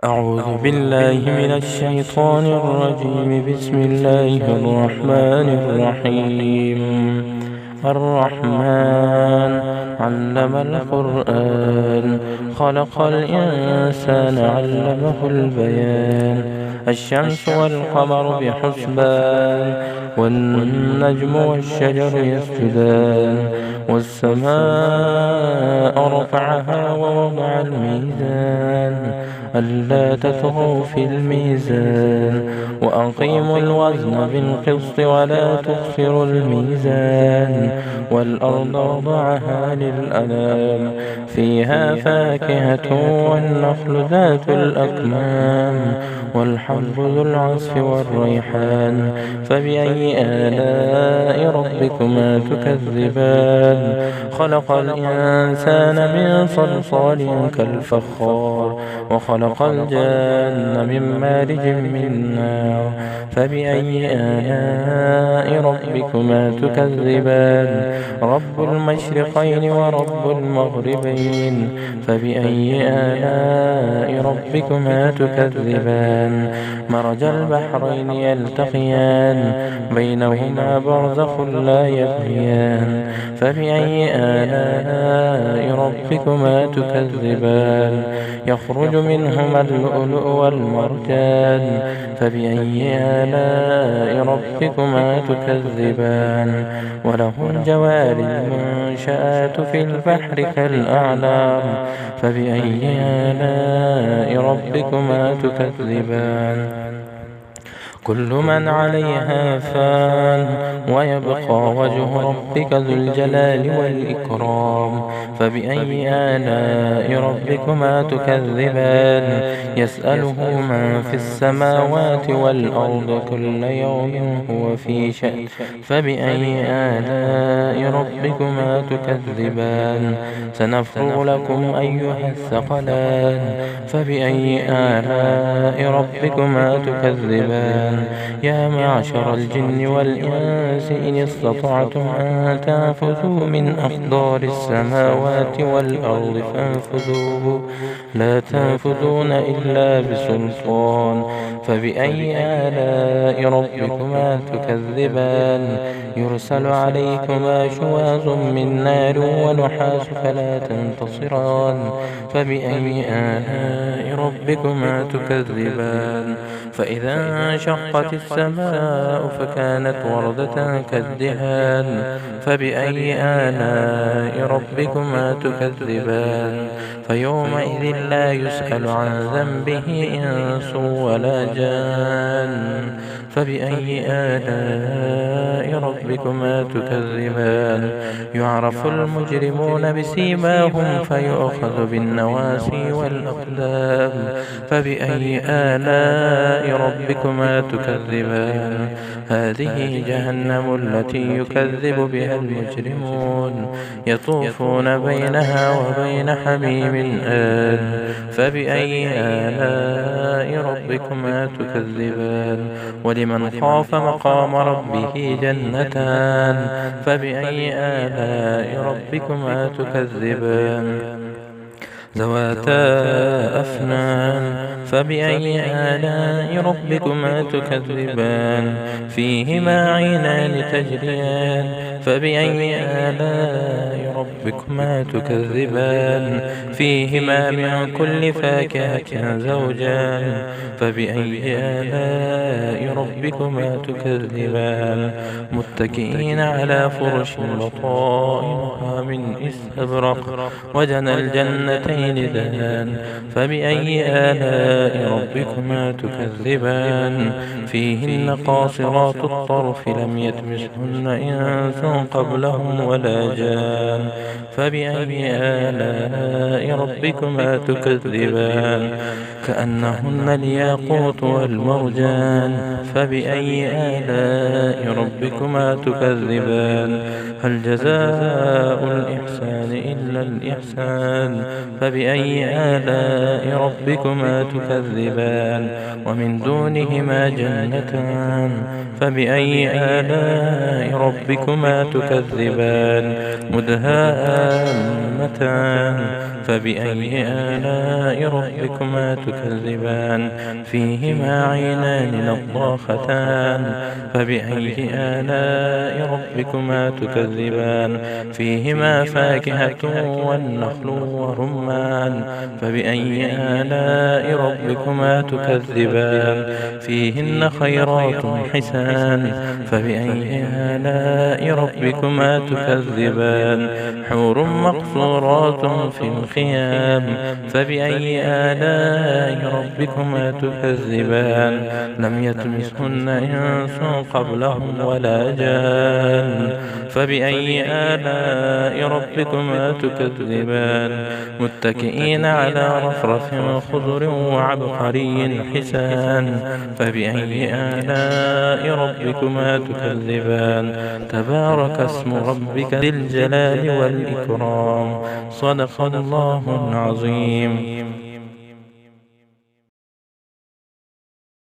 أعوذ بالله من الشيطان الرجيم. بسم الله الرحمن الرحيم. الرحمن علم القرآن، خلق الإنسان علمه البيان. الشمس والقمر بحسبان، والنجم والشجر يسجدان. والسماء رفعها ووضع الميزان، ألا تطغوا في الميزان، وأقيموا الوزن بالقسط ولا تخسروا الميزان. والأرض وضعها للأنام، فيها فاكهة والنخل ذات الأكمام، والحب ذو العصف والريحان. فبأي آلاء ربكما تكذبان؟ خلق الإنسان من صلصال كالفخار، وخلق الجن من مارج من نار. فبأي آلاء ربكما تكذبان؟ رب المشرقين ورب المغربين. فبأي آلاء ربكما تكذبان؟ مرج البحرين يلتقيان، بينهما برزخ لا يبغيان. فبأي آلاء ربكما تكذبان؟ يخرج منهما اللؤلؤ والمرجان. فبأي آلاء ربكما تكذبان؟ وله الجوار المنشآت في البحر كالأعلام. فبأي آلاء ربكما تكذبان؟ كل من عليها فان، ويبقى وجه ربك ذو الجلال والإكرام. فبأي آلاء ربكما تكذبان؟ يسأله من في السماوات والأرض، كل يوم هو في شأن. فبأي آلاء ربكما تكذبان؟ سنفرغ لكم أيها الثقلان. فبأي آلاء ربكما تكذبان؟ يا معشر الجن والإنس إن استطعتم أن تنفذوا من أقدار السماوات والأرض فانفذوا، لا تنفذون إلا بسلطان. فبأي آلاء ربكما تكذبان؟ يرسل عليكما شواظ من نار ونحاس فلا تنتصران. فبأي آلاء ربكما تكذبان؟ فإذا انشقت السماء فكانت وردة كالدهان. فبأي آلاء ربكما تكذبان؟ فيومئذ لا يسأل عن ذنبه إنس ولا جان. فبأي آلاء ربكما تكذبان؟ يعرف المجرمون بسيماهم فيؤخذ بالنواسي والأقدام. فبأي آلاء ربكما تكذبان؟ هذه جهنم التي يكذب بها المجرمون، يطوفون بينها وبين حميم آن. فبأي آلاء ربكما تكذبان؟ ولمن خاف مقام ربه جنتان. فبأي آلاء ربكما تكذبان؟ ذواتا أفنان. فبأي آلاء ربكما تكذبان؟ فيهما عينان تجريان. فبأي آلاء ربكما تكذبان؟ فيهما من كل فاكهة زوجان. فبأي آلاء ربكما تكذبان؟ متكئين على فرش بطائنها من استبرق، وجنى الجنتين دان. فبأي آلاء ربكما تكذبان؟ فيهن قاصرات الطرف لم يطمثهن إنس قبلهم ولا جان. فبأي آلاء ربكما تكذبان؟ كأنهن الياقوت والمرجان. فبأي آلاء ربكما تكذبان؟ هل جزاء الإحسان إلا الإحسان فبأي آلاء ربكما تكذبان ومن دونهما جنتان فبأي آلاء ربكما تكذبان مدهامتان فبأي آلاء ربكما تكذبان فيهما عينان نضاختان فبأي آلاء ربكما تكذبان فيهما فاكهة والنخل والرمان فبأي آلاء ربكما تكذبان فيهن خيرات حسان فبأي آلاء ربكما تكذبان حور مقصورات في الخيام فبأي آلاء ربكما تكذبان لم يطمثهن إنس قبلهم ولا جان فبأي آلاء ربكما تكذبان متكئين على رفرف خضر وعبقري حسان فبأي آلاء ربكما تكذبان تبارك اسم ربك ذي الجلال والإكرام صدق الله العظيم.